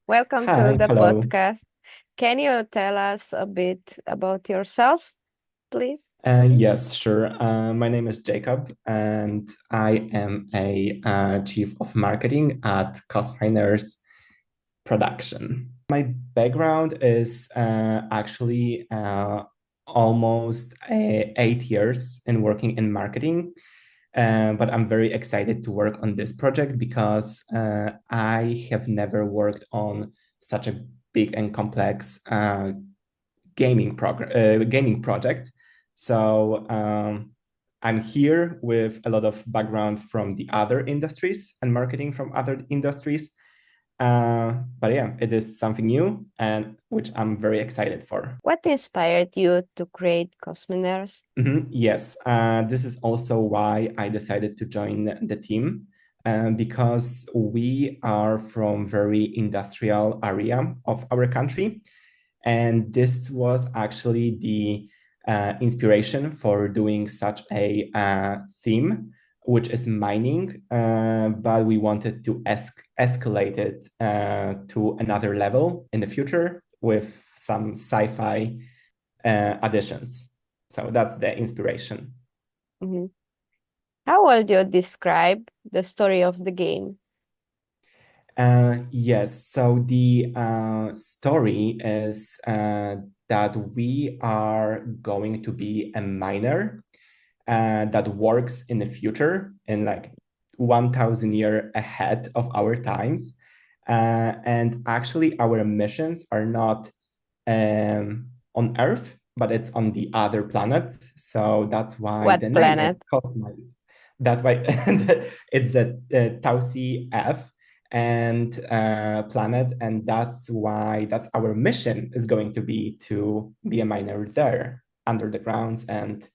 Welcome to Hi, the hello. podcast. Can you tell us a bit about yourself, please? Yes, sure. My name is Jacob, and I am a chief of marketing at Cosminers production. My background is actually almost 8 years in working in marketing, but I'm very excited to work on this project because I have never worked on such a big and complex gaming project. So I'm here with a lot of background from the other industries and marketing from other industries. But yeah, it is something new and which I'm very excited for. What inspired you to create Cosminers? Yes, this is also why I decided to join the team because we are from very industrial area of our country. And this was actually the inspiration for doing such a theme, which is mining, but we wanted to escalate it to another level in the future with some sci-fi additions. So that's the inspiration. Mhm. How would you describe the story of the game? Yes, so the story is that we are going to be a miner that works in the future in like 1000 year ahead of our times. And actually, our missions are not on Earth, but it's on the other planet. So that's why What the name is planet? Cosmic. That's why it's a Tausi F and planet, and that's our mission is going to be a miner there under the grounds, and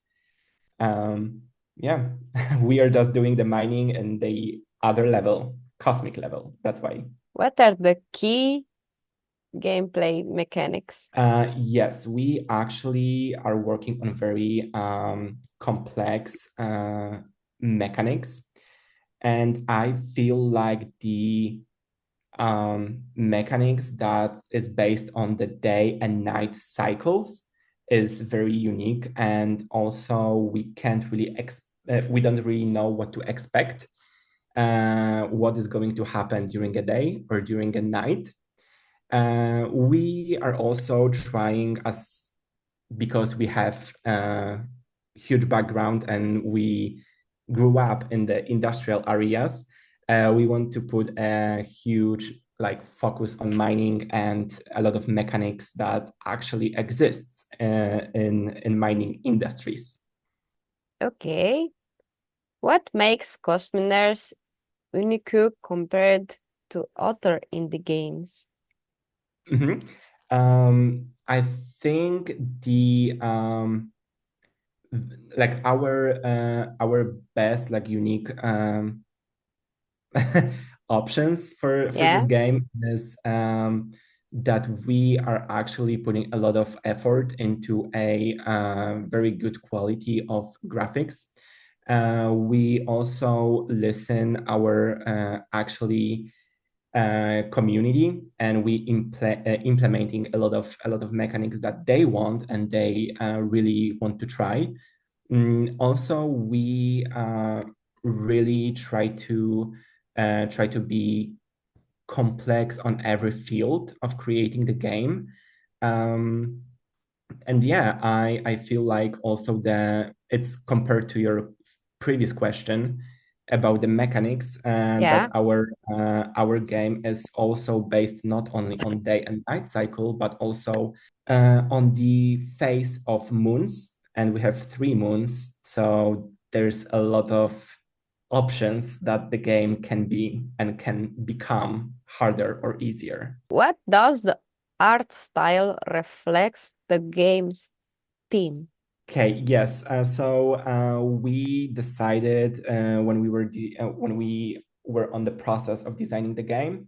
yeah, we are just doing the mining in the other level, cosmic level. That's why. What are the key gameplay mechanics? Yes, we actually are working on very complex mechanics. And I feel like the mechanics that is based on the day and night cycles is very unique. And also, we don't really know what to expect, what is going to happen during a day or during a night. We are also trying as because we have a huge background and we grew up in the industrial areas. We want to put a huge like focus on mining and a lot of mechanics that actually exists in mining industries. Okay. What makes Cosminers unique compared to other indie games? Mhm. I think the like our best like unique options for this Yeah. game is that we are actually putting a lot of effort into a very good quality of graphics. We also listen our actually community, and we implementing a lot of mechanics that they want and they really want to try. Also, we really try to be complex on every field of creating the game. Um, and yeah, I feel like also it's compared to your previous question about the mechanics, that Yeah. our game is also based not only on day and night cycle, but also on the phase of moons, and we have 3 moons, so there's a lot of options that the game can be and can become harder or easier. What does the art style reflects the game's theme? Okay, yes. So we decided when we were on the process of designing the game,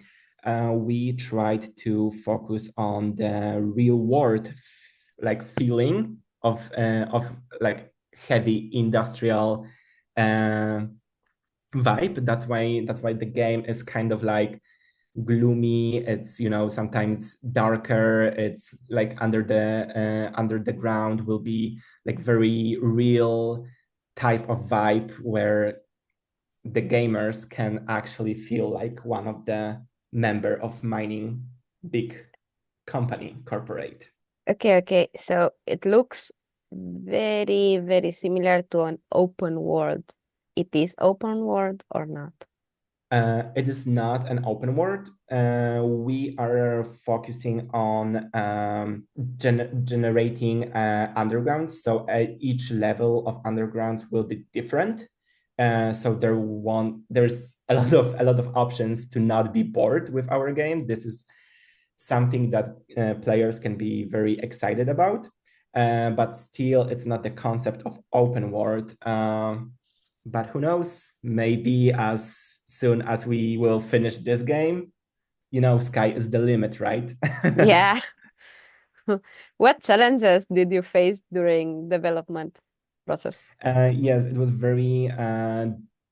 we tried to focus on the real world like feeling of like heavy industrial uh, vibe. That's why the game is kind of like gloomy. It's, sometimes darker. It's like under the ground will be like very real type of vibe where the gamers can actually feel like one of the member of mining big company corporate. Okay, okay. So it looks very, very similar to an open world. It is open world or not? It is not an open world. We are focusing on generating undergrounds. So each level of undergrounds will be different. So there's a lot of options to not be bored with our game. This is something that players can be very excited about. But still, it's not the concept of open world. But who knows? Maybe as soon as we will finish this game, sky is the limit, right? Yeah. What challenges did you face during development process? Yes, it was very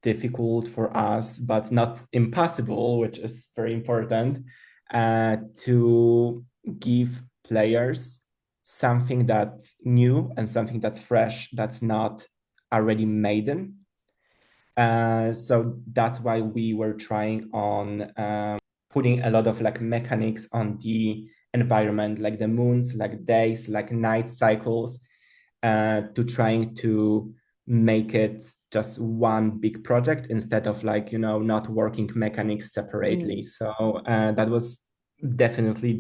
difficult for us, but not impossible, which is very important, to give players something that's new and something that's fresh, that's not already made in. So that's why we were trying on putting a lot of like mechanics on the environment, like the moons, like days, like night cycles, to trying to make it just one big project instead of like, not working mechanics separately. Mm. So that was definitely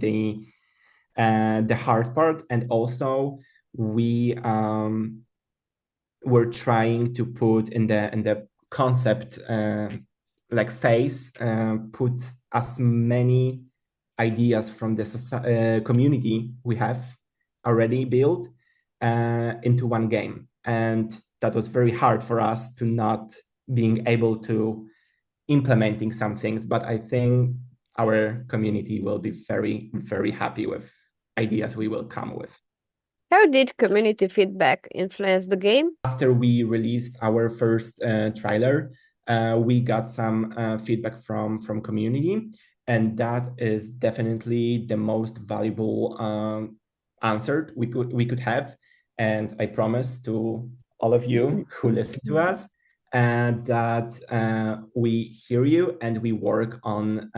the hard part. And also we were trying to put in the concept like phase, put as many ideas from the community we have already built into one game, and that was very hard for us to not being able to implementing some things. But I think our community will be very, very happy with ideas we will come with. How did community feedback influence the game? After we released our first trailer, we got some feedback from community, and that is definitely the most valuable answer we could have. And I promise to all of you who listen to us, and that we hear you and we work on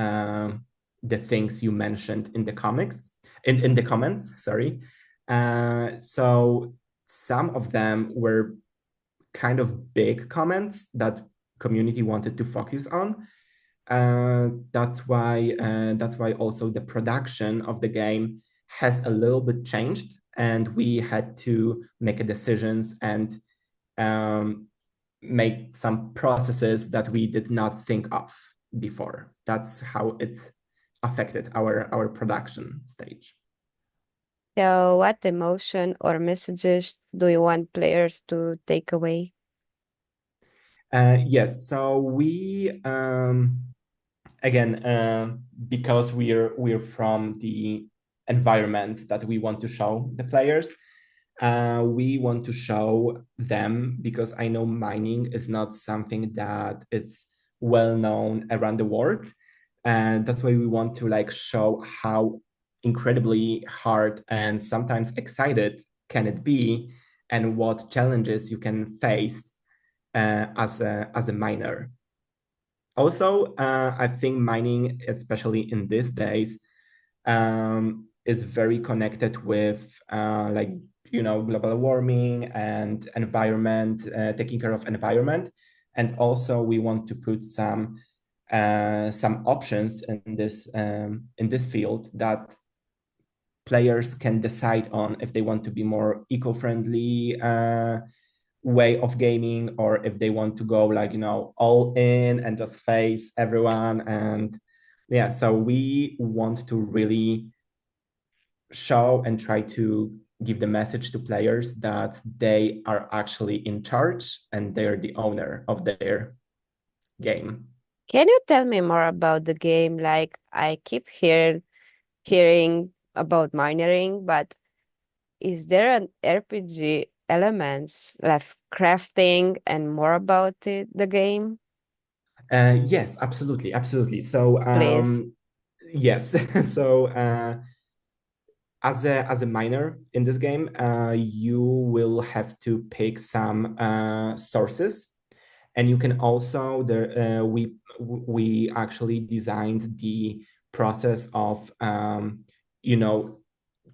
the things you mentioned in the comics, in the comments. Sorry. So some of them were kind of big comments that community wanted to focus on. That's why also the production of the game has a little bit changed, and we had to make decisions and make some processes that we did not think of before. That's how it affected our production stage. So, what emotion or messages do you want players to take away? Yes, so we again, because we're from the environment that we want to show the players, we want to show them, because I know mining is not something that is well known around the world, and that's why we want to like show how incredibly hard and sometimes excited can it be, and what challenges you can face as a miner. Also, I think mining, especially in these days, is very connected with like, global warming and environment, taking care of environment. And also we want to put some options in this field that players can decide on if they want to be more eco-friendly way of gaming, or if they want to go like, all in and just face everyone. And yeah, so we want to really show and try to give the message to players that they are actually in charge and they're the owner of their game. Can you tell me more about the game? Like, I keep hearing about mining, but is there an RPG elements like crafting and more about the game? Yes, absolutely, absolutely. So Please. yes. So as a miner in this game, you will have to pick some sources, and you can also there we actually designed the process of you know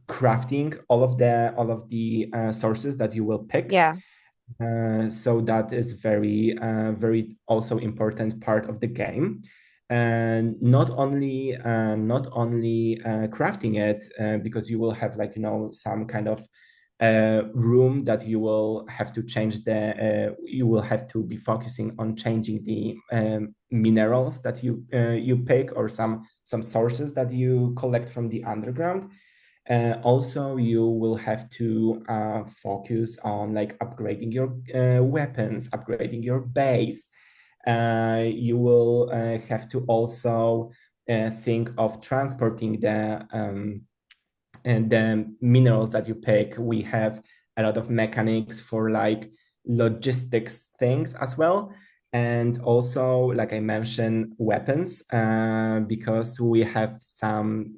crafting all of the sources that you will pick. Yeah. So that is very also important part of the game. And not only crafting it, because you will have like some kind of room that you will have to change you will have to be focusing on changing the minerals that you pick, or some sources that you collect from the underground. Also, you will have to focus on like upgrading your weapons, upgrading your base. You will have to also think of transporting the minerals that you pick. We have a lot of mechanics for like logistics things as well. And also, like I mentioned, weapons, because we have some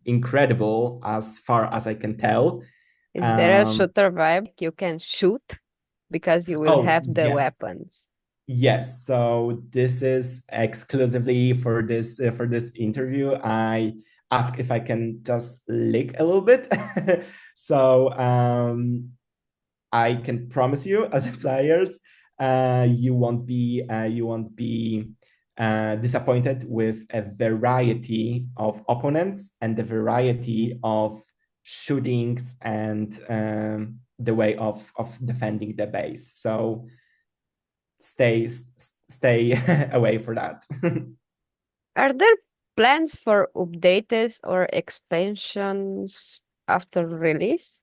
incredible, as far as I can tell. Is there a Um, shooter vibe you can shoot because you will oh, have the yes. weapons? Yes, so this is exclusively for this interview. I ask if I can just lick a little bit. So I can promise you, as a players, you won't be disappointed with a variety of opponents and the variety of shootings and the way of defending the base. So stay stay away for that. Are there plans for updates or expansions after release?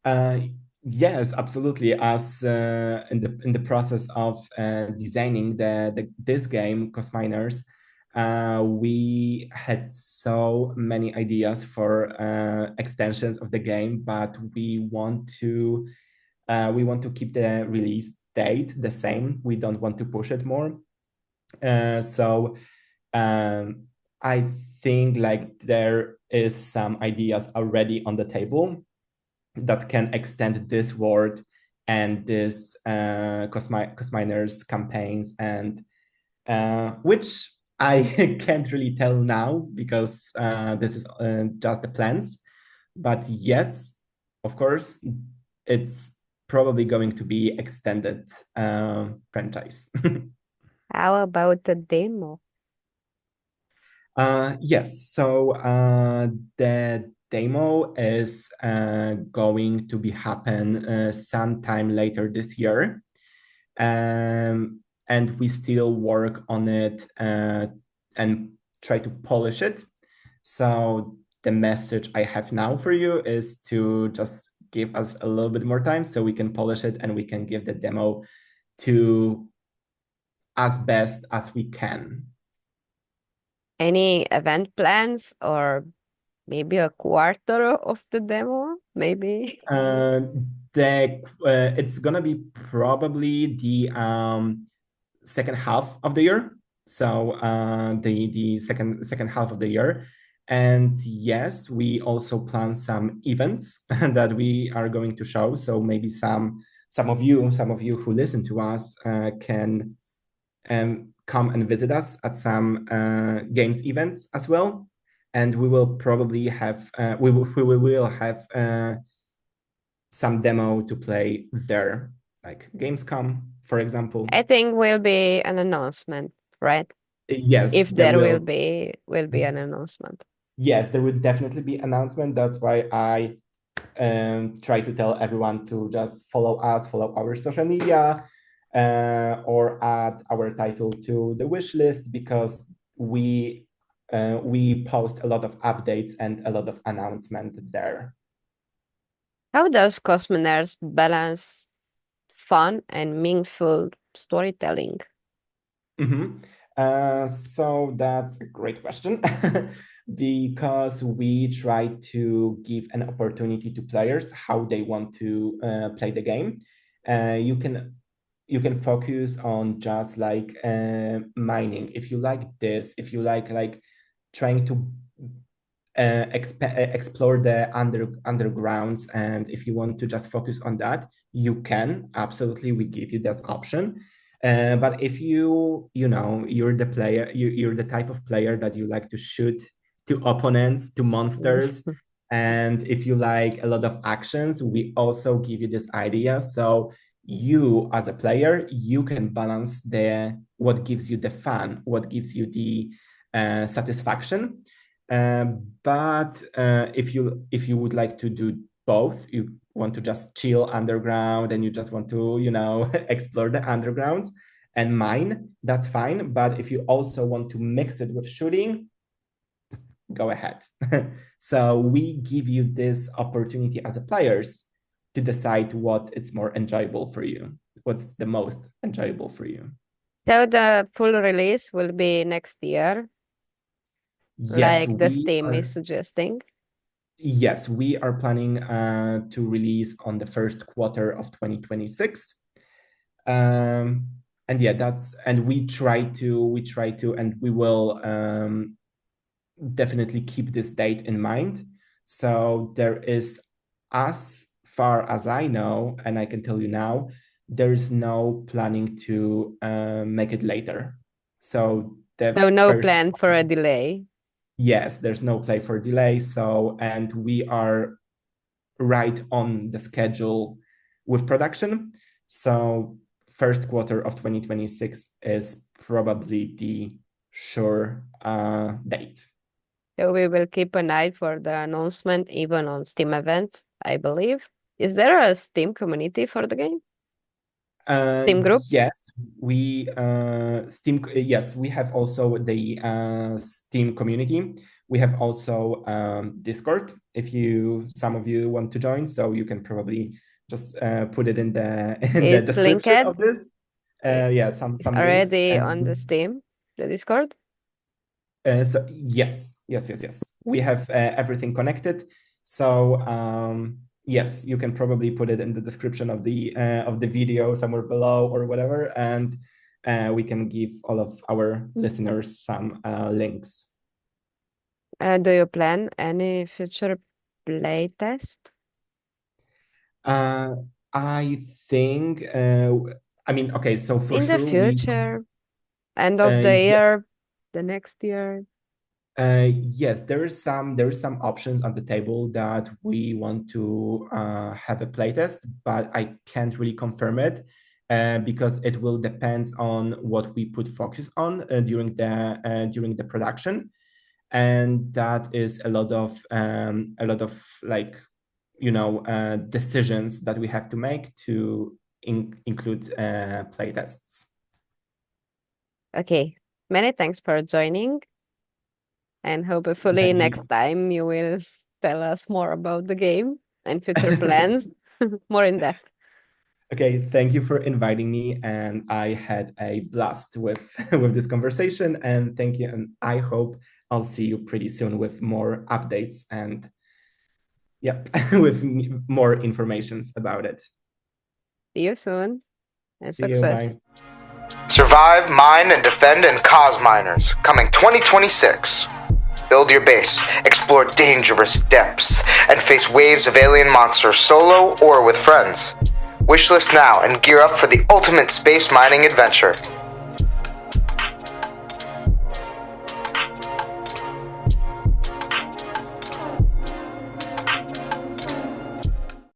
Uh, yes, absolutely. As in the process of designing this game, Cosminers, we had so many ideas for extensions of the game, but we want to keep the release date the same. We don't want to push it more. So um, I think like there is some ideas already on the table that can extend this world and this Cosminers campaigns, and which I can't really tell now because this is just the plans. But yes, of course, it's probably going to be extended franchise. How about the demo? Yes, so the demo is going to be happen sometime later this year, and we still work on it and try to polish it. So the message I have now for you is to just give us a little bit more time so we can polish it and we can give the demo to as best as we can. Any event plans or maybe a quarter of the demo? Maybe. Uh, it's gonna be probably the second half of the year. So the second half of the year. And yes, we also plan some events that we are going to show. So maybe some of you who listen to us can come and visit us at some games events as well. And we will probably have we will have some demo to play there, like Gamescom, for example. I think will be an announcement, right? Yes, If there there will. will be an announcement. Yes, there will definitely be announcement. That's why I try to tell everyone to just follow us, follow our social media, or add our title to the wish list, because we post a lot of updates and a lot of announcement there. How does Cosminers balance fun and meaningful storytelling? Mhm. So that's a great question because we try to give an opportunity to players how they want to play the game. You can focus on just like mining. If you like this, if you like trying to explore the undergrounds, and if you want to just focus on that, you can absolutely. We give you this option. But if you're the player, you're the type of player that you like to shoot to opponents, to monsters, and if you like a lot of actions, we also give you this idea. So you as a player, you can balance the what gives you the fun, what gives you the satisfaction. But if you would like to do both, you want to just chill underground and you just want to explore the undergrounds and mine, that's fine. But if you also want to mix it with shooting, go ahead. So we give you this opportunity as a players to decide what is more enjoyable for you, what's the most enjoyable for you. So the full release will be next year, Yes, like the we Steam is are. suggesting. Yes, we are planning to release on the first quarter of 2026. Um, and yeah, and we try to, and we will definitely keep this date in mind. So there is, as far as I know, and I can tell you now, there is no planning to make it later. So the So no first plan for a delay. Yes, there's no play for delay. So, and we are right on the schedule with production. So, first quarter of 2026 is probably the sure date. So we will keep an eye for the announcement even on Steam events, I believe. Is there a Steam community for the game? Steam group? Yes, we Steam. Yes, we have also the Steam community. We have also Discord. If some of you want to join, so you can probably just put it in the in the It's linked. description of this. It- Yeah, some links, Already and on the Steam, the Discord. so yes. We have everything connected. So yes, you can probably put it in the description of the video somewhere below or whatever, and we can give all of our listeners some links. Do you plan any future playtest? Uh, I think. I mean, okay. So for In the sure, future, end of the yeah. year, the next year. Yes, there is some options on the table that we want to have a playtest, but I can't really confirm it because it will depend on what we put focus on during the production, and that is a lot of like decisions that we have to make to include playtests. Okay. Many thanks for joining, and hopefully Many next time you will tell us more about the game and future plans, more in depth. Okay, thank you for inviting me, and I had a blast with with this conversation. And thank you, and I hope I'll see you pretty soon with more updates and yep, with more informations about it. See you soon and See you. success. Bye. Survive, mine, and defend in Cosminers, coming 2026. Build your base, explore dangerous depths, and face waves of alien monsters solo or with friends. Wishlist now and gear up for the ultimate space mining adventure.